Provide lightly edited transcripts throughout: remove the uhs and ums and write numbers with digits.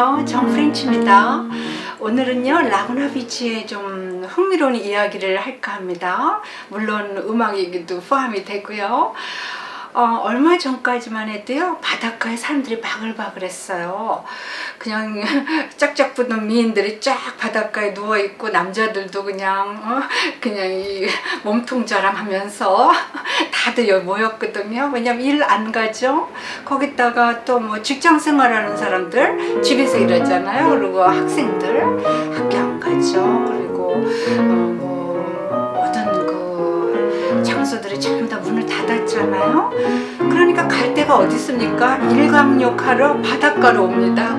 안녕하세요. 정프렌치입니다. 오늘은요 라구나 비치에 좀 흥미로운 이야기를 할까 합니다. 물론 음악 얘기도 포함이 되고요. 얼마 전까지만 해도요 바닷가에 사람들이 바글바글했어요. 그냥 짝짝 붙은 미인들이 쫙 바닷가에 누워있고 남자들도 그냥 이 몸통 자랑하면서 다들 여기 모였거든요. 왜냐면 일 안 가죠. 거기다가 또 뭐 직장 생활하는 사람들 집에서 일하잖아요. 그리고 학생들 학교 안 가죠. 그리고 모든 그 장소들이 전부 다 문을 닫았잖아요. 그러니까 갈 데가 어디 있습니까? 일광욕하러 바닷가로 옵니다.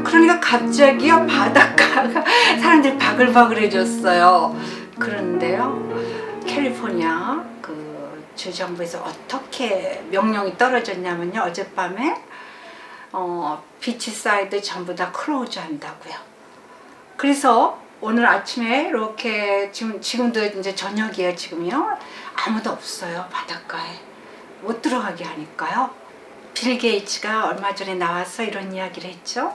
그러니까 갑자기요 바닷가가 사람들이 바글바글해졌어요. 그런데요 캘리포니아 그 주정부에서 어떻게 명령이 떨어졌냐면요, 어젯밤에 비치사이드 전부 다 클로즈 한다고요. 그래서 오늘 아침에 이렇게 지금도 이제 저녁이에요. 지금요 아무도 없어요. 바닷가에 못 들어가게 하니까요. 빌 게이츠가 얼마 전에 나와서 이런 이야기를 했죠.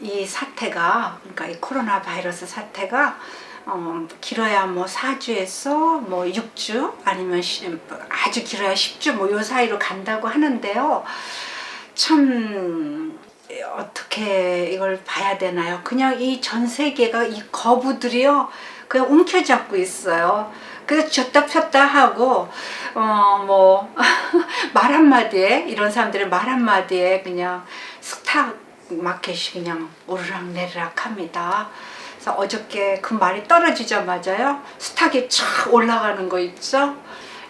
이 사태가, 그러니까 이 코로나 바이러스 사태가 길어야 뭐 4주에서 뭐 6주 아니면 아주 길어야 10주 뭐 요 사이로 간다고 하는데요. 참 어떻게 이걸 봐야 되나요? 그냥 이 전 세계가 이 거부들이요 그냥 움켜잡고 있어요. 그래서 졌다 폈다 하고 뭐 말 한마디에, 이런 사람들의 말 한마디에 그냥 스탁 마켓이 그냥 오르락내리락 합니다. 그래서 어저께 그 말이 떨어지자마자요 스탁이 촥 올라가는 거 있죠.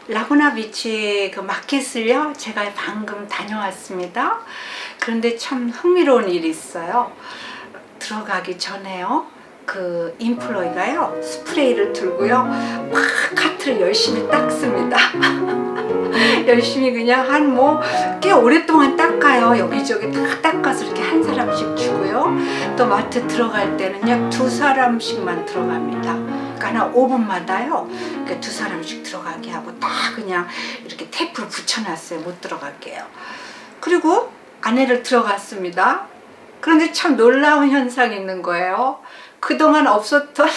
라구나 비치 그 마켓을요 제가 방금 다녀왔습니다. 그런데 참 흥미로운 일이 있어요. 들어가기 전에요 그 인플로이가요 스프레이를 들고요 막 카트를 열심히 닦습니다. 열심히 그냥 한 뭐 꽤 오랫동안 닦아요. 여기저기 다 닦아서 이렇게 한 사람씩 주고요. 또 마트 들어갈 때는요 2사람씩만 들어갑니다. 그러니까 한 5분마다요 그러니까 2사람씩 들어가게 하고 딱 그냥 이렇게 테이프를 붙여놨어요. 못 들어갈게요. 그리고 안에를 들어갔습니다. 그런데 참 놀라운 현상이 있는 거예요. 그동안 없었던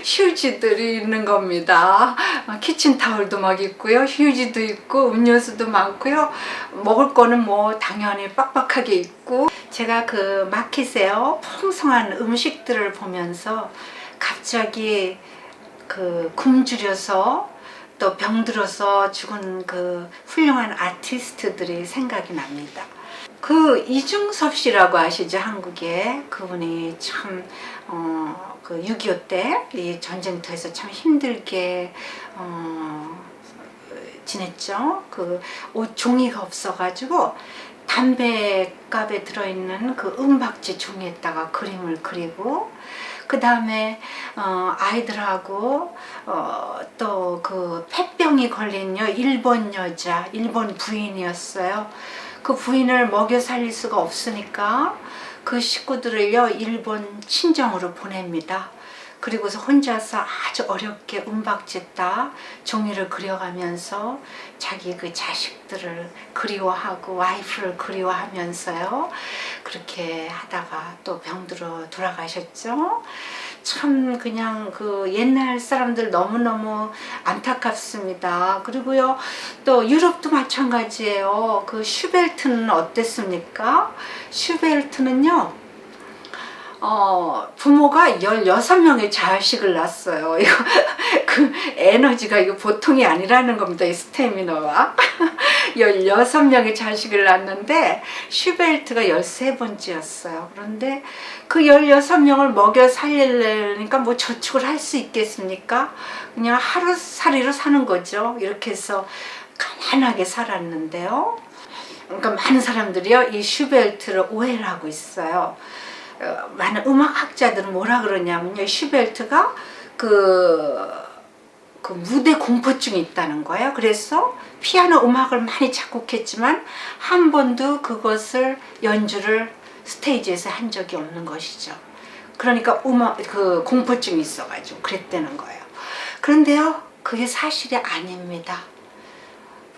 휴지들이 있는 겁니다. 키친타올도 막 있고요. 휴지도 있고 음료수도 많고요. 먹을 거는 뭐 당연히 빡빡하게 있고, 제가 그 마켓에요 풍성한 음식들을 보면서 갑자기 그 굶주려서 또 병들어서 죽은 그 훌륭한 아티스트들이 생각이 납니다. 그 이중섭 씨라고 아시죠? 한국에 그분이 참 그 6.25 때 이 전쟁터에서 참 힘들게 지냈죠. 그 옷 종이가 없어가지고 담배갑에 들어있는 그 은박지 종이에다가 그림을 그리고, 그 다음에 아이들하고 또 그 폐병이 걸린 일본 여자, 일본 부인이었어요. 그 부인을 먹여 살릴 수가 없으니까 그 식구들을요 일본 친정으로 보냅니다. 그리고서 혼자서 아주 어렵게 은박지에다 종이를 그려가면서 자기 그 자식들을 그리워하고 와이프를 그리워하면서요 그렇게 하다가 또 병들어 돌아가셨죠. 참 그냥 그 옛날 사람들 너무너무 안타깝습니다. 그리고요 또 유럽도 마찬가지예요. 그 슈베르트는 어땠습니까? 슈베르트는요 부모가 16명의 자식을 낳았어요. 이거 그 에너지가 이거 보통이 아니라는 겁니다. 이 스태미너와 16명의 자식을 낳았는데 슈베르트가 13번째였어요. 그런데 그 16명을 먹여 살리려니까 뭐 저축을 할 수 있겠습니까? 그냥 하루살이로 사는 거죠. 이렇게 해서 가난하게 살았는데요. 그러니까 많은 사람들이요 이 슈베르트를 오해를 하고 있어요. 많은 음악학자들은 뭐라 그러냐면요, 슈베르트가 그 무대 공포증이 있다는 거예요. 그래서 피아노 음악을 많이 작곡했지만 한 번도 그것을 연주를 스테이지에서 한 적이 없는 것이죠. 그러니까 그 공포증이 있어가지고 그랬다는 거예요. 그런데요 그게 사실이 아닙니다.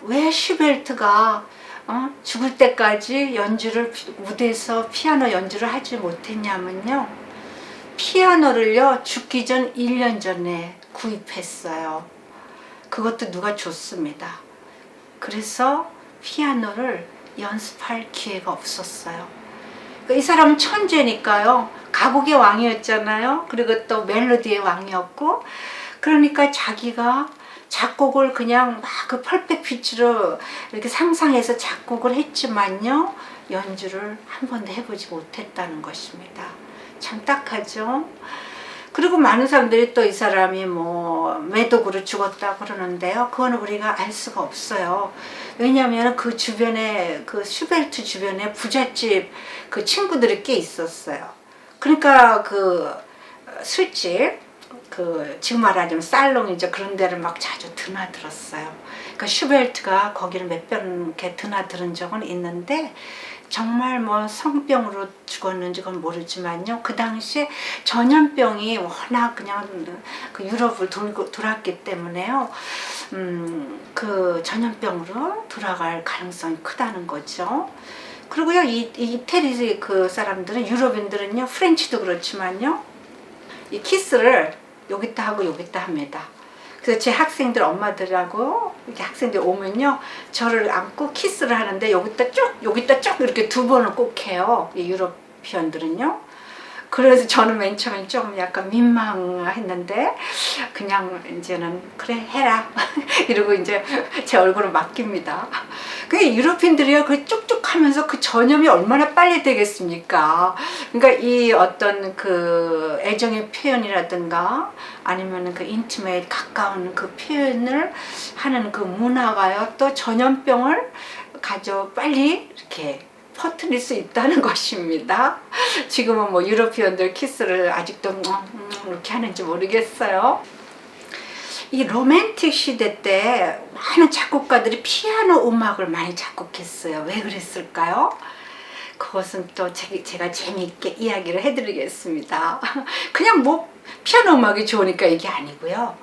왜 슈베르트가 죽을 때까지 무대에서 피아노 연주를 하지 못했냐면요. 피아노를요, 죽기 전 1년 전에 구입했어요. 그것도 누가 줬습니다. 그래서 피아노를 연습할 기회가 없었어요. 이 사람은 천재니까요. 가곡의 왕이었잖아요. 그리고 또 멜로디의 왕이었고, 그러니까 자기가 작곡을 그냥 막 그 펄펙트 피치로 이렇게 상상해서 작곡을 했지만요, 연주를 한 번도 해보지 못했다는 것입니다. 참 딱하죠. 그리고 많은 사람들이 또 이 사람이 뭐 매독으로 죽었다 그러는데요, 그거는 우리가 알 수가 없어요. 왜냐하면 그 주변에, 그 슈베르트 주변에 부잣집 그 친구들이 꽤 있었어요. 그러니까 그 술집, 지금 말하자면 살롱이죠. 그런 데를 막 자주 드나들었어요. 그러니까 슈베르트가 거기를 몇 번 이렇게 드나들은 적은 있는데, 정말 뭐 성병으로 죽었는지 그건 모르지만요, 그 당시에 전염병이 워낙 그냥 그 유럽을 돌았기 때문에요, 그 전염병으로 돌아갈 가능성이 크다는 거죠. 그리고요, 이 이태리 그 사람들은, 유럽인들은요, 프렌치도 그렇지만요, 이 키스를 여기다 하고 여기다 합니다. 그래서 제 학생들 엄마들하고 이렇게 학생들 오면요, 저를 안고 키스를 하는데 여기다 쭉 이렇게 2번을 꼭 해요. 이 유러피언들은요. 그래서 저는 맨 처음에 좀 약간 민망했는데, 그냥 이제는 그래 해라 이러고 이제 제 얼굴을 맡깁니다. 그 유럽인들이요, 그 쭉쭉 하면서 그 전염이 얼마나 빨리 되겠습니까? 그러니까 이 어떤 그 애정의 표현이라든가 아니면 그 인티메이트 가까운 그 표현을 하는 그 문화가요, 또 전염병을 빨리 이렇게 퍼뜨릴 수 있다는 것입니다. 지금은 뭐 유러피언들 키스를 아직도 이렇게 하는지 모르겠어요. 이 로맨틱 시대 때 많은 작곡가들이 피아노 음악을 많이 작곡했어요. 왜 그랬을까요? 그것은 또 제가 재미있게 이야기를 해드리겠습니다. 그냥 뭐 피아노 음악이 좋으니까 이게 아니고요.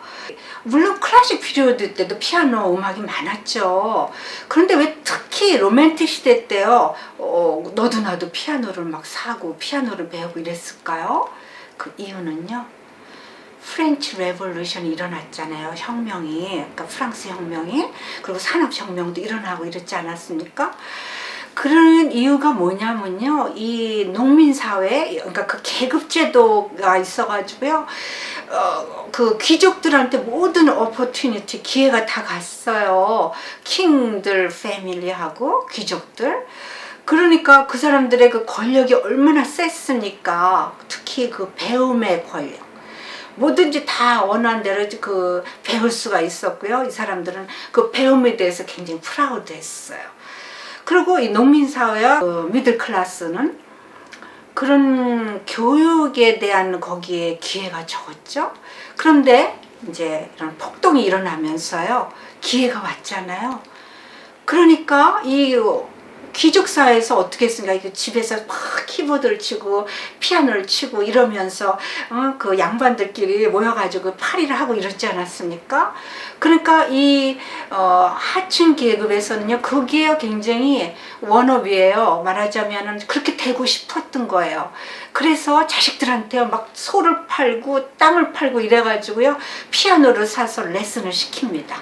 물론 클래식 피리어드 때도 피아노 음악이 많았죠. 그런데 왜 특히 로맨틱 시대 때요, 너도 나도 피아노를 막 사고 피아노를 배우고 이랬을까요? 그 이유는요, 프렌치 레볼루션이 일어났잖아요. 혁명이, 그러니까 프랑스 혁명이, 그리고 산업혁명도 일어나고 이랬지 않았습니까? 그런 이유가 뭐냐면요, 이 농민사회, 그러니까 그 계급제도가 있어가지고요, 그 귀족들한테 모든 오퍼튜니티, 기회가 다 갔어요. 킹들 패밀리하고 귀족들. 그러니까 그 사람들의 그 권력이 얼마나 셌습니까? 특히 그 배움의 권력. 뭐든지 다 원하는 대로 그 배울 수가 있었고요. 이 사람들은 그 배움에 대해서 굉장히 프라우드했어요. 그리고 이 농민사회와 그 미들 클래스는 그런 교육에 대한 거기에 기회가 적었죠. 그런데 이제 이런 폭동이 일어나면서요, 기회가 왔잖아요. 그러니까 이 귀족 사회에서 어떻게 했습니까? 이게 집에서 막 키보드를 치고 피아노를 치고 이러면서 그 양반들끼리 모여가지고 파리를 하고 이러지 않았습니까? 그러니까 이 하층 계급에서는요, 그게 굉장히 워너비예요. 말하자면은 그렇게 되고 싶었던 거예요. 그래서 자식들한테 막 소를 팔고 땅을 팔고 이래가지고요, 피아노를 사서 레슨을 시킵니다.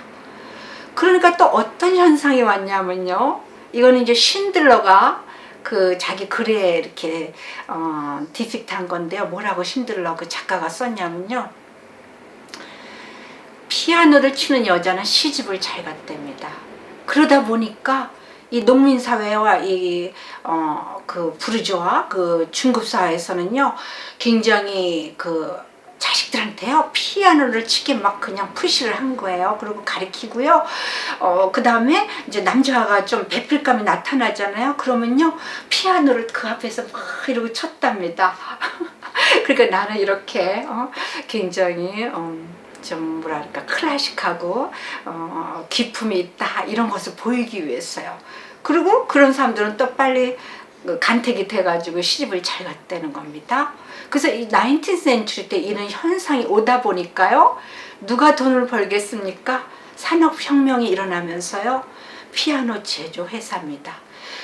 그러니까 또 어떤 현상이 왔냐면요, 이거는 이제 신들러가 그 자기 글에 이렇게 디픽트한 건데요. 뭐라고 신들러 그 작가가 썼냐면요, 피아노를 치는 여자는 시집을 잘 갔답니다. 그러다 보니까 이 농민사회와 그 부르주아 그 중급사회에서는요, 굉장히 그 자식들한테요, 피아노를 치게 막 그냥 푸시를 한 거예요. 그리고 가르치고요. 그 다음에 이제 남자가 좀 베풀감이 나타나잖아요. 그러면요, 피아노를 그 앞에서 막 이러고 쳤답니다. 그러니까 나는 이렇게 굉장히 좀 뭐랄까 클래식하고 기품이 있다, 이런 것을 보이기 위해서요. 그리고 그런 사람들은 또 빨리 간택이 돼가지고 시집을 잘 갔다는 겁니다. 그래서 이 19th century 때 이런 현상이 오다 보니까요, 누가 돈을 벌겠습니까? 산업혁명이 일어나면서요, 피아노 제조 회사입니다.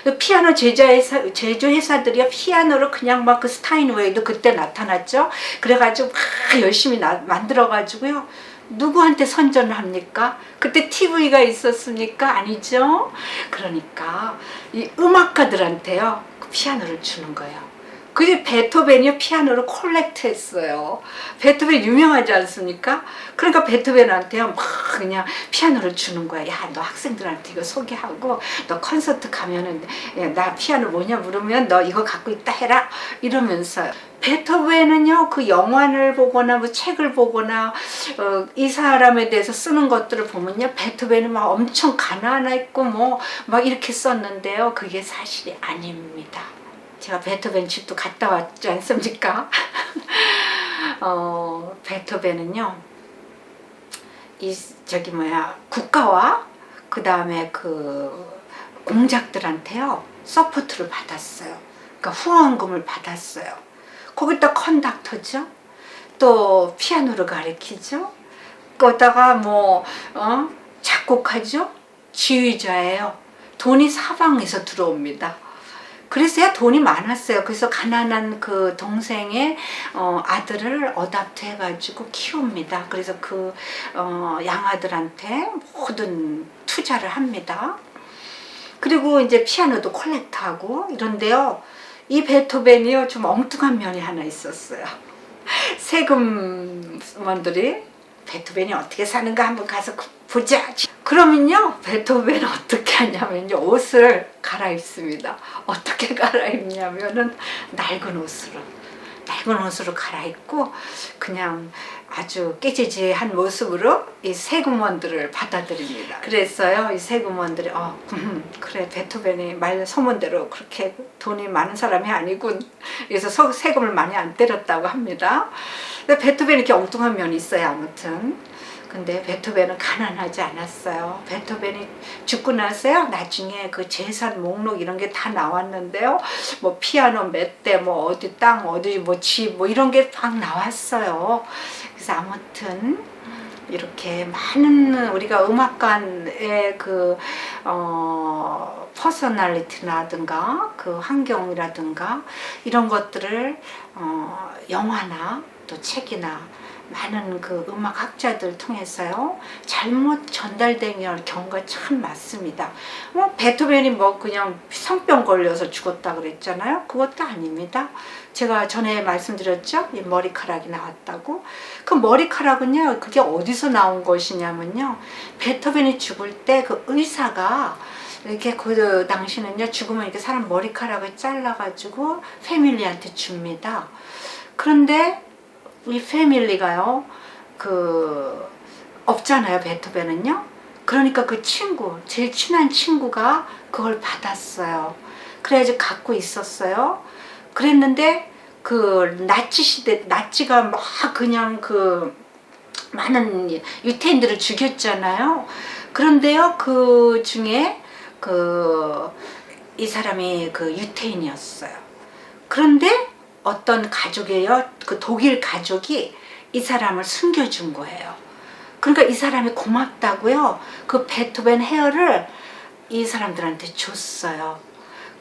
그 피아노 제조회사들이 피아노로 그냥 막 그 스타인웨이도 그때 나타났죠. 그래가지고 막 열심히 만들어가지고요. 누구한테 선전을 합니까? 그때 TV가 있었습니까? 아니죠. 그러니까 이 음악가들한테요 그 피아노를 주는 거예요. 그게 베토벤이 피아노를 콜렉트했어요. 베토벤 유명하지 않습니까? 그러니까 베토벤한테요 막 그냥 피아노를 주는 거야. 야, 너 학생들한테 이거 소개하고 너 콘서트 가면은 야, 나 피아노 뭐냐 물으면 너 이거 갖고 있다 해라 이러면서. 베토벤은요 그 영화를 보거나 뭐 책을 보거나 이 사람에 대해서 쓰는 것들을 보면요 베토벤은 막 엄청 가난했고 뭐 막 이렇게 썼는데요 그게 사실이 아닙니다. 제가 베토벤 집도 갔다 왔지 않습니까? 베토벤은요 이 저기 뭐야 국가와 그 다음에 그 공작들한테요 서포트를 받았어요. 그러니까 후원금을 받았어요. 거기다 컨덕터죠. 또 피아노를 가르치죠. 거기다가 뭐 작곡하죠. 지휘자예요. 돈이 사방에서 들어옵니다. 그래서야 돈이 많았어요. 그래서 가난한 그 동생의 아들을 어답트 해가지고 키웁니다. 그래서 그 양아들한테 모든 투자를 합니다. 그리고 이제 피아노도 콜렉트하고 이런데요. 이 베토벤이요 좀 엉뚱한 면이 하나 있었어요. 세금원들이 베토벤이 어떻게 사는가 한번 가서 보자. 그러면요 베토벤은 어떻게 하냐면요 옷을 갈아입습니다. 어떻게 갈아입냐면은 낡은 옷으로 갈아입고 그냥 아주 깨지지한 모습으로 이 세금원들을 받아들입니다. 그랬어요. 이 세금원들이 그래 베토벤이 말 소문대로 그렇게 돈이 많은 사람이 아니군. 그래서 세금을 많이 안 때렸다고 합니다. 근데 베토벤이 이렇게 엉뚱한 면이 있어요. 아무튼 근데 베토벤은 가난하지 않았어요. 베토벤이 죽고 나서요 나중에 그 재산 목록 이런 게 다 나왔는데요 뭐 피아노 몇 대 뭐 어디 땅 어디 뭐 집 뭐 이런 게 막 나왔어요. 그래서 아무튼 이렇게 많은 우리가 음악관의 그 퍼스널리티라든가 그 환경이라든가 이런 것들을 영화나 또 책이나 많은 그 음악학자들 통해서요 잘못 전달된 경우가 참 많습니다. 베토벤이 뭐 그냥 성병 걸려서 죽었다 그랬잖아요. 그것도 아닙니다. 제가 전에 말씀드렸죠. 이 머리카락이 나왔다고. 그 머리카락은요 그게 어디서 나온 것이냐면요 베토벤이 죽을 때 그 의사가 이렇게 그 당시는요 죽으면 이렇게 사람 머리카락을 잘라가지고 패밀리한테 줍니다. 그런데 이 패밀리가요 그 없잖아요 베토벤은요. 그러니까 그 친구 제일 친한 친구가 그걸 받았어요. 그래야지 갖고 있었어요. 그랬는데 그 나치 시대 나치가 막 그냥 그 많은 유태인들을 죽였잖아요. 그런데요 그 중에 그 이 사람이 그 유태인이었어요. 그런데 어떤 가족이에요. 그 독일 가족이 이 사람을 숨겨준 거예요. 그러니까 이 사람이 고맙다고요. 그 베토벤 헤어를 이 사람들한테 줬어요.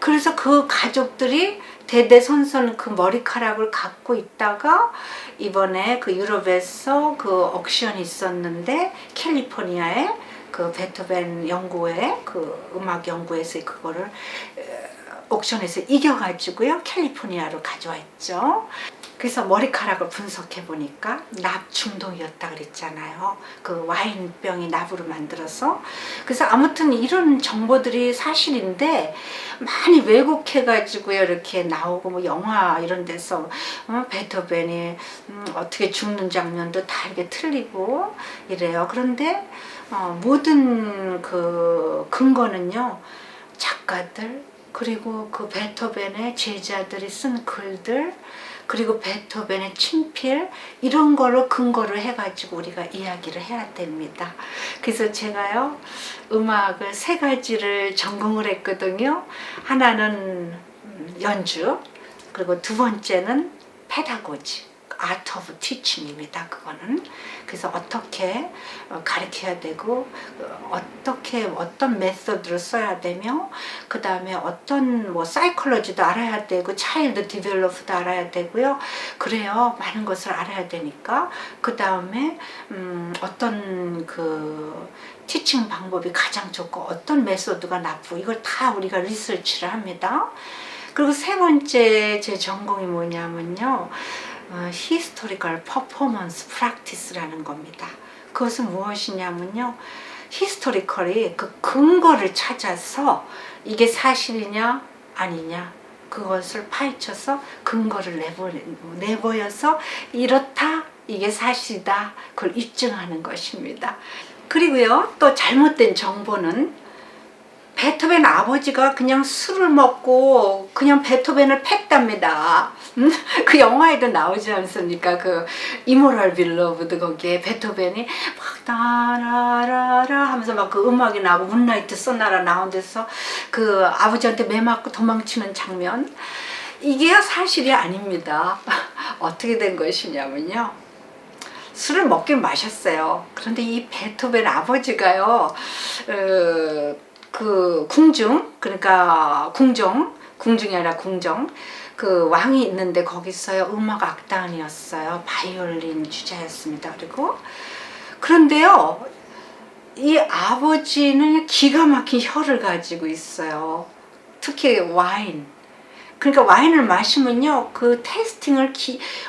그래서 그 가족들이 대대손손 그 머리카락을 갖고 있다가 이번에 그 유럽에서 그 옥션이 있었는데 캘리포니아에 그 베토벤 연구회 그 음악 연구에서 그거를 옥션에서 이겨가지고요 캘리포니아로 가져왔죠. 그래서 머리카락을 분석해 보니까 납 중독이었다 그랬잖아요. 그 와인병이 납으로 만들어서. 그래서 아무튼 이런 정보들이 사실인데 많이 왜곡해 가지고요 이렇게 나오고 뭐 영화 이런 데서 베토벤이 어떻게 죽는 장면도 다 이렇게 틀리고 이래요. 그런데 모든 그 근거는요 작가들 그리고 그 베토벤의 제자들이 쓴 글들 그리고 베토벤의 친필 이런 거를 근거를 해가지고 우리가 이야기를 해야 됩니다. 그래서 제가요 음악을 3가지를 전공을 했거든요. 하나는 연주 그리고 2번째는 페다고지 art of teaching입니다. 그거는. 그래서 어떻게 가르쳐야 되고 어떻게 어떤 메소드를 써야 되며 그 다음에 어떤 뭐 사이콜로지도 알아야 되고 차일드 디벨롭도 알아야 되고요. 그래요. 많은 것을 알아야 되니까 그 다음에 어떤 그 티칭 방법이 가장 좋고 어떤 메소드가 나쁘고 이걸 다 우리가 리서치를 합니다. 그리고 세 번째 제 전공이 뭐냐면요. 히스토리컬 퍼포먼스 프랙티스라는 겁니다. 그것은 무엇이냐면요. 히스토리컬이 그 근거를 찾아서 이게 사실이냐 아니냐 그것을 파헤쳐서 근거를 내보여서 이렇다 이게 사실이다 그걸 입증하는 것입니다. 그리고요 또 잘못된 정보는 베토벤 아버지가 그냥 술을 먹고 그냥 베토벤을 팼답니다. 그 영화에도 나오지 않습니까? 그 이모럴 빌러브드 거기에 베토벤이 막 따라라라 하면서 막 그 음악이 나고 문라이트 소나라 나온 데서 그 아버지한테 매 맞고 도망치는 장면 이게 사실이 아닙니다. 어떻게 된 것이냐면요. 술을 먹긴 마셨어요. 그런데 이 베토벤 아버지가요. 그 궁중 그러니까 궁중이 아니라 궁정 그 왕이 있는데 거기서요 음악 악단이었어요. 바이올린 주자였습니다. 그런데요 이 아버지는 기가 막힌 혀를 가지고 있어요. 특히 와인 그러니까 와인을 마시면요 그 테이스팅을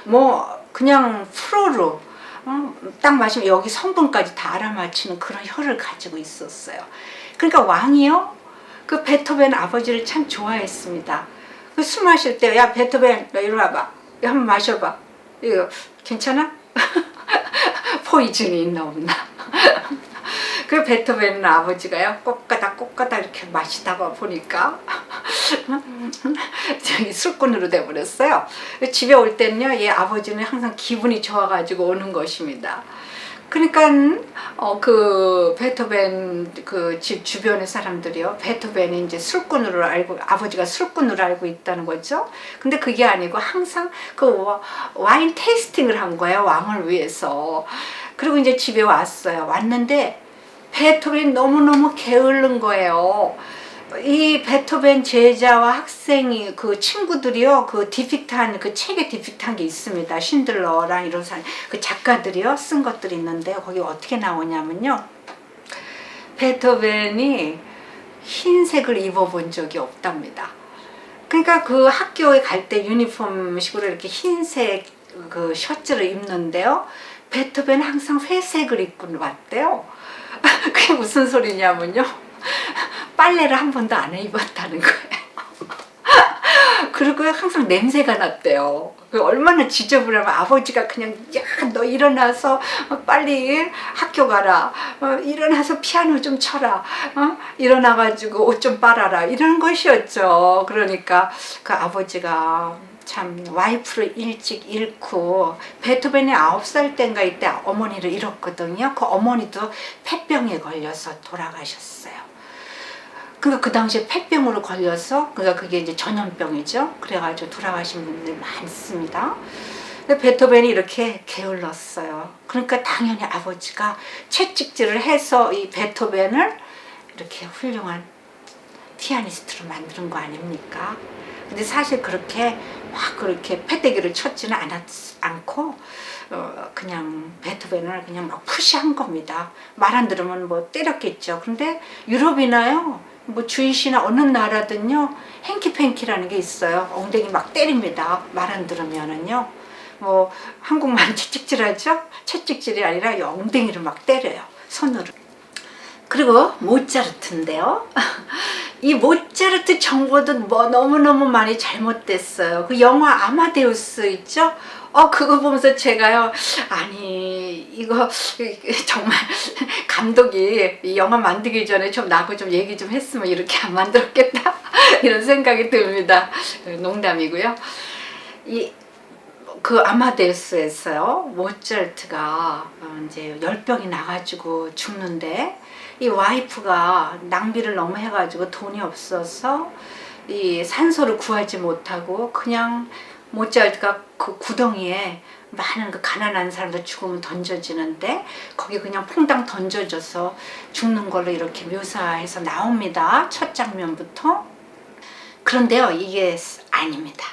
뭐 그냥 프로로 딱 마시면 여기 성분까지 다 알아맞히는 그런 혀를 가지고 있었어요. 그러니까 왕이요 그 베토벤 아버지를 참 좋아했습니다. 그 술 마실 때 야 베토벤 너 이리 와봐 한번 마셔봐 이거 괜찮아? 포이즌이 있나 없나. 그 베토벤 아버지가요 꼭가닥 이렇게 마시다가 보니까 저기 술꾼으로 돼버렸어요. 집에 올 때는요 얘 아버지는 항상 기분이 좋아가지고 오는 것입니다. 그러니까 그 베토벤 그 집 주변의 사람들이요 베토벤이 이제 술꾼으로 알고 아버지가 술꾼으로 알고 있다는 거죠. 근데 그게 아니고 항상 그 와인 테이스팅을 한 거예요 왕을 위해서. 그리고 이제 집에 왔는데 베토벤이 너무너무 게으른 거예요. 이 베토벤 제자와 학생이 그 친구들이요 그 디픽트한 그 책에 디픽트한 게 있습니다. 신들러랑 이런 사람 그 작가들이요 쓴 것들이 있는데 거기 어떻게 나오냐면요 베토벤이 흰색을 입어본 적이 없답니다. 그러니까 그 학교에 갈 때 유니폼식으로 이렇게 흰색 그 셔츠를 입는데요 베토벤은 항상 회색을 입고 왔대요. 그게 무슨 소리냐면요 빨래를 한 번도 안 입었다는 거예요. 그리고 항상 냄새가 났대요. 얼마나 지저분하면 아버지가 그냥 야 너 일어나서 빨리 학교 가라 일어나서 피아노 좀 쳐라 일어나가지고 옷 좀 빨아라 이런 것이었죠. 그러니까 그 아버지가 참 와이프를 일찍 잃고 베토벤이 9살 때인가 이때 어머니를 잃었거든요. 그 어머니도 폐병에 걸려서 돌아가셨어요. 그러니까 그 당시에 폐병으로 걸려서 그러니까 그게 이제 전염병이죠. 그래가지고 돌아가신 분들이 많습니다. 근데 베토벤이 이렇게 게을렀어요. 그러니까 당연히 아버지가 채찍질을 해서 이 베토벤을 이렇게 훌륭한 피아니스트로 만드는 거 아닙니까? 근데 사실 그렇게 막 그렇게 패대기를 쳤지는 않고 그냥 베토벤을 그냥 막 푸시한 겁니다. 말 안 들으면 뭐 때렸겠죠. 근데 유럽이나요 뭐 주이시나 어느 나라든요 행키팬키라는 게 있어요. 엉덩이 막 때립니다. 말 안 들으면은요. 뭐 한국말 채찍질하죠? 채찍질이 아니라 엉덩이를 막 때려요. 손으로. 그리고 모차르트인데요. 이 모차르트 정보도 뭐 너무너무 많이 잘못됐어요. 그 영화 아마데우스 있죠? 그거 보면서 제가요, 아니, 이거 정말 감독이 이 영화 만들기 전에 좀 나하고 좀 얘기 좀 했으면 이렇게 안 만들었겠다. 이런 생각이 듭니다. 농담이고요. 그 아마데우스에서요, 모차르트가 이제 열병이 나가지고 죽는데, 이 와이프가 낭비를 너무 해가지고 돈이 없어서 이 산소를 구하지 못하고 그냥 모차르트가 그 구덩이에 많은 그 가난한 사람들 죽으면 던져지는데 거기 그냥 퐁당 던져져서 죽는 걸로 이렇게 묘사해서 나옵니다. 첫 장면부터. 그런데요, 이게 아닙니다.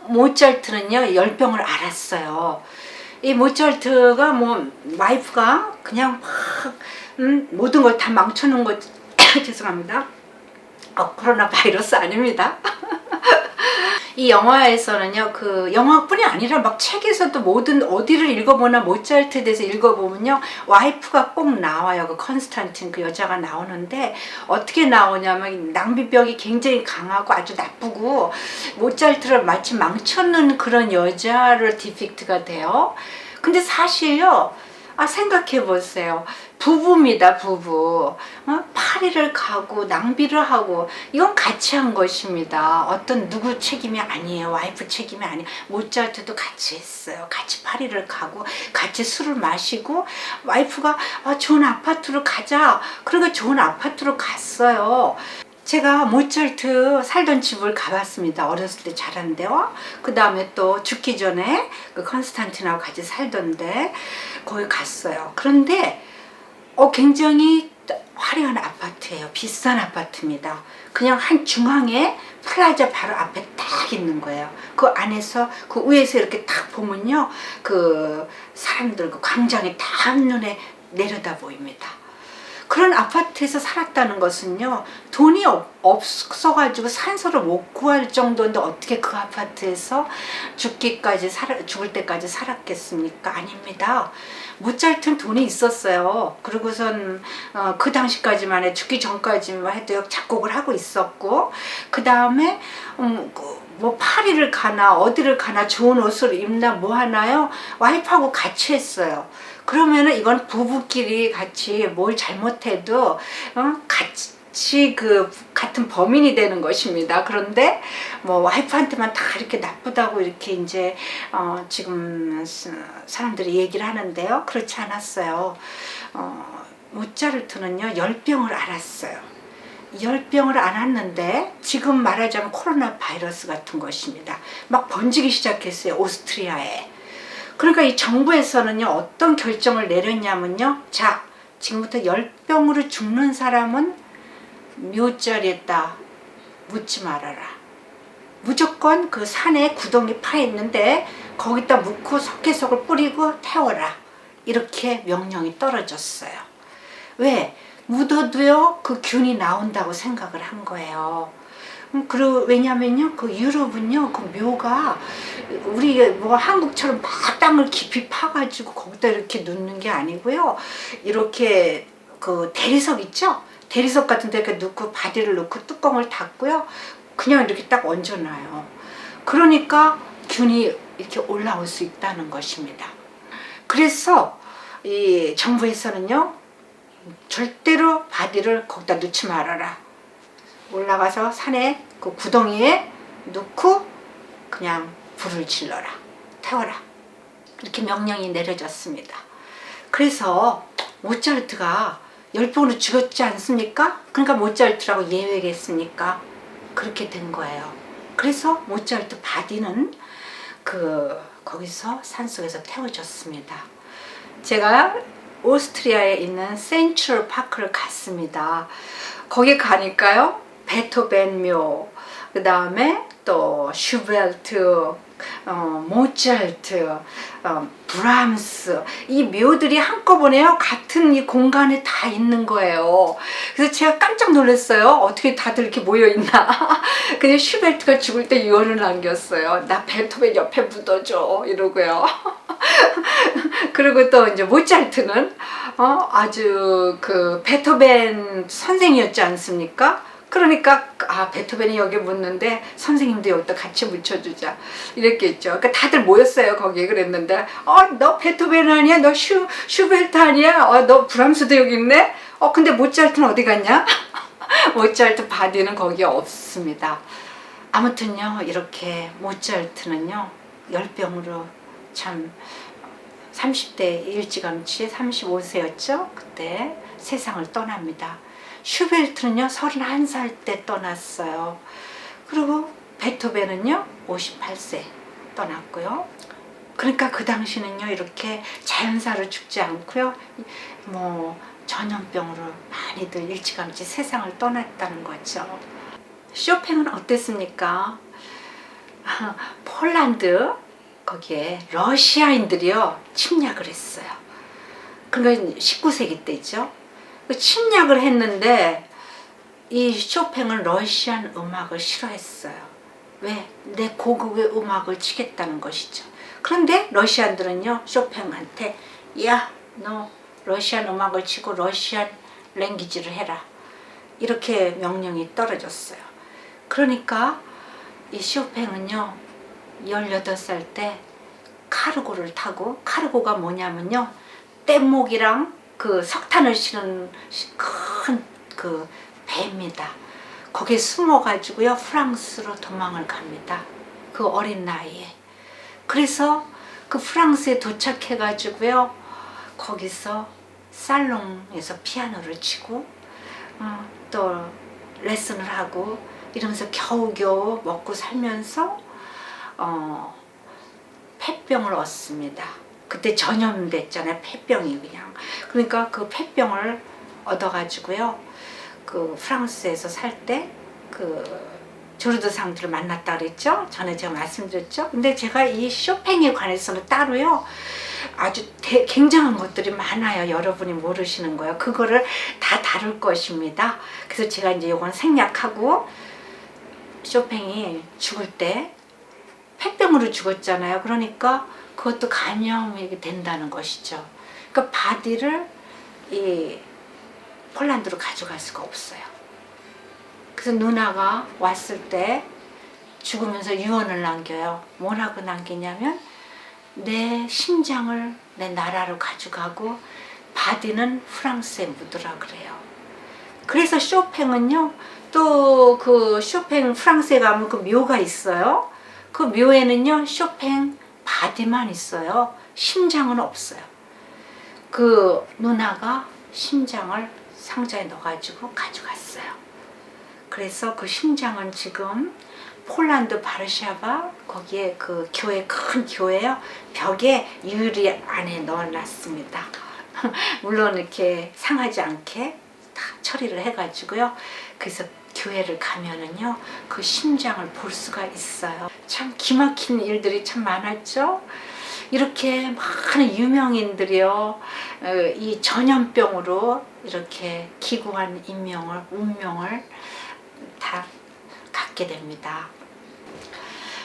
모차르트는요, 열병을 앓았어요. 이 모차르트가 뭐 와이프가 그냥 막 모든 걸 다 망쳐놓은 거 죄송합니다. 코로나 바이러스 아닙니다. 이 영화에서는요, 그 영화뿐이 아니라 막 책에서도 모든 어디를 읽어보나 모차르트에 대해서 읽어보면요, 와이프가 꼭 나와요. 그 컨스탄틴 그 여자가 나오는데 어떻게 나오냐면 낭비병이 굉장히 강하고 아주 나쁘고 모차르트를 마치 망쳐놓는 그런 여자로 디픽트가 돼요. 근데 사실요, 생각해 보세요. 부부입니다, 부부. 파리를 가고 낭비를 하고 이건 같이 한 것입니다. 어떤 누구 책임이 아니에요. 와이프 책임이 아니에요. 모차르트도 같이 했어요. 같이 파리를 가고 같이 술을 마시고 와이프가 좋은 아파트로 가자. 그러니까 좋은 아파트로 갔어요. 제가 모차르트 살던 집을 가봤습니다. 어렸을 때 자랐는데요. 그 다음에 또 죽기 전에 그 컨스탄틴하고 같이 살던데 거기 갔어요. 그런데 굉장히 화려한 아파트예요. 비싼 아파트입니다. 그냥 한 중앙에 플라자 바로 앞에 딱 있는 거예요. 그 안에서 그 위에서 이렇게 딱 보면요, 그 사람들 그 광장이 다 한눈에 내려다 보입니다. 그런 아파트에서 살았다는 것은요, 돈이 없어가지고 산소를 못 구할 정도인데 어떻게 그 아파트에서 죽을 때까지 살았겠습니까? 아닙니다. 모차르트는 돈이 있었어요. 그리고선 그 당시까지만 해, 죽기 전까지만 해도 작곡을 하고 있었고, 그 다음에 뭐 파리를 가나 어디를 가나 좋은 옷을 입나 뭐 하나요? 와이프하고 같이 했어요. 그러면은 이건 부부끼리 같이 뭘 잘못해도 같이 그 같은 범인이 되는 것입니다. 그런데 뭐 와이프한테만 다 이렇게 나쁘다고 이렇게 이제 지금 사람들이 얘기를 하는데요. 그렇지 않았어요. 모차르트는요, 열병을 앓았어요. 열병을 앓았는데 지금 말하자면 코로나 바이러스 같은 것입니다. 막 번지기 시작했어요, 오스트리아에. 그러니까 이 정부에서는요, 어떤 결정을 내렸냐면요, 자, 지금부터 열병으로 죽는 사람은 묘자리에다 묻지 말아라. 무조건 그 산에 구덩이 파 있는데 거기다 묻고 석회석을 뿌리고 태워라. 이렇게 명령이 떨어졌어요. 왜? 묻어도요, 그 균이 나온다고 생각을 한 거예요. 그리고 왜냐면요, 그 유럽은요, 그 묘가 우리 뭐 한국처럼 막 땅을 깊이 파가지고 거기다 이렇게 넣는 게 아니고요, 이렇게 그 대리석 있죠? 대리석 같은 데 이렇게 넣고 바디를 넣고 뚜껑을 닫고요, 그냥 이렇게 딱 얹어놔요. 그러니까 균이 이렇게 올라올 수 있다는 것입니다. 그래서 이 정부에서는요, 절대로 바디를 거기다 넣지 말아라. 올라가서 산에 그 구덩이에 넣고 그냥 불을 질러라, 태워라, 이렇게 명령이 내려졌습니다. 그래서 모차르트가 열병으로 죽었지 않습니까? 그러니까 모차르트라고 예외겠습니까? 그렇게 된 거예요. 그래서 모차르트 바디는 거기서 산속에서 태워졌습니다. 제가 오스트리아에 있는 센트럴 파크를 갔습니다. 거기 가니까요, 베토벤 묘, 그 다음에 또 슈베르트, 모차르트, 브람스, 이 묘들이 한꺼번에요, 같은 이 공간에 다 있는 거예요. 그래서 제가 깜짝 놀랐어요. 어떻게 다들 이렇게 모여 있나. 근데 슈베르트가 죽을 때 유언을 남겼어요. 나 베토벤 옆에 묻어줘, 이러고요. 그리고 또 이제 모차르트는 아주 그 베토벤 선생이었지 않습니까? 그러니까 베토벤이 여기 묻는데 선생님도 여기다 같이 묻혀주자, 이랬겠죠. 그러니까 다들 모였어요 거기에. 그랬는데 너 베토벤 아니야? 너 슈베르트 아니야? 너 브람스도 여기 있네? 근데 모차르트는 어디 갔냐? 모차르트 바디는 거기에 없습니다. 아무튼요, 이렇게 모차르트는요, 열병으로 참 30대 일찌감치 35세였죠. 그때 세상을 떠납니다. 슈베르트는요, 31살 때 떠났어요. 그리고 베토벤은요, 58세 떠났고요. 그러니까 그 당시는요 이렇게 자연사로 죽지 않고요 뭐 전염병으로 많이들 일찌감치 세상을 떠났다는 거죠. 쇼팽은 어땠습니까? 폴란드 거기에 러시아인들이요 침략을 했어요. 그러니까 19세기 때죠. 침략을 했는데 이 쇼팽은 러시안 음악을 싫어했어요. 왜? 내 고국의 음악을 치겠다는 것이죠. 그런데 러시안들은요 쇼팽한테 야, 너 러시안 음악을 치고 러시안 랭귀지를 해라 이렇게 명령이 떨어졌어요. 그러니까 이 쇼팽은요 18살 때 카르고를 타고, 카르고가 뭐냐면요 뗏목이랑 그 석탄을 실은 큰 그 배입니다. 거기에 숨어가지고요 프랑스로 도망을 갑니다. 그 어린 나이에. 그래서 그 프랑스에 도착해가지고요 거기서 살롱에서 피아노를 치고 또 레슨을 하고 이러면서 겨우겨우 먹고 살면서 폐병을 얻습니다. 그때 전염됐잖아요. 폐병이 그냥. 그러니까 그 폐병을 얻어가지고요. 그 프랑스에서 살 때 그 조르드 상들을 만났다 그랬죠. 전에 제가 말씀드렸죠. 근데 제가 이 쇼팽에 관해서는 따로요. 아주 굉장한 것들이 많아요. 여러분이 모르시는 거예요. 그거를 다 다룰 것입니다. 그래서 제가 이제 이건 생략하고 쇼팽이 죽을 때 폐병으로 죽었잖아요. 그러니까 그것도 감염이 된다는 것이죠. 그러니까 바디를 이 폴란드로 가져갈 수가 없어요. 그래서 누나가 왔을 때 죽으면서 유언을 남겨요. 뭐라고 남기냐면 내 심장을 내 나라로 가져가고 바디는 프랑스에 묻으라 그래요. 그래서 쇼팽은요 또 그 쇼팽 프랑스에 가면 그 묘가 있어요. 그 묘에는요 쇼팽 바디만 있어요. 심장은 없어요. 그 누나가 심장을 상자에 넣어가지고 가져갔어요. 그래서 그 심장은 지금 폴란드 바르샤바 거기에 그 교회 큰 교회요 벽에 유리 안에 넣어놨습니다. 물론 이렇게 상하지 않게 다 처리를 해가지고요. 그래서 교회를 가면은요 그 심장을 볼 수가 있어요. 참 기막힌 일들이 참 많았죠. 이렇게 많은 유명인들이요 이 전염병으로 이렇게 기구한 운명을 다 갖게 됩니다.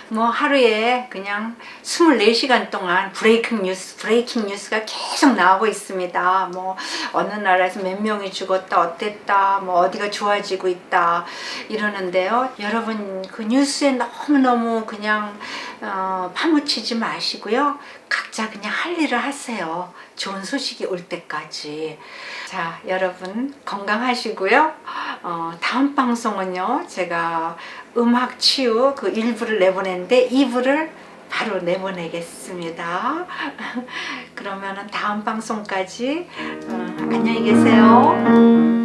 뭐 하루에 그냥 24시간 동안 브레이킹 뉴스가 계속 나오고 있습니다. 뭐 어느 나라에서 몇 명이 죽었다, 어땠다, 뭐 어디가 좋아지고 있다 이러는데요. 여러분 그 뉴스에 너무너무 그냥 파묻히지 마시고요. 각자 그냥 할 일을 하세요. 좋은 소식이 올 때까지. 자, 여러분 건강하시고요. 다음 방송은요. 제가 음악 치유 그 1부를 내보냈는데 2부를 바로 내보내겠습니다. 그러면은 다음 방송까지 안녕히 계세요.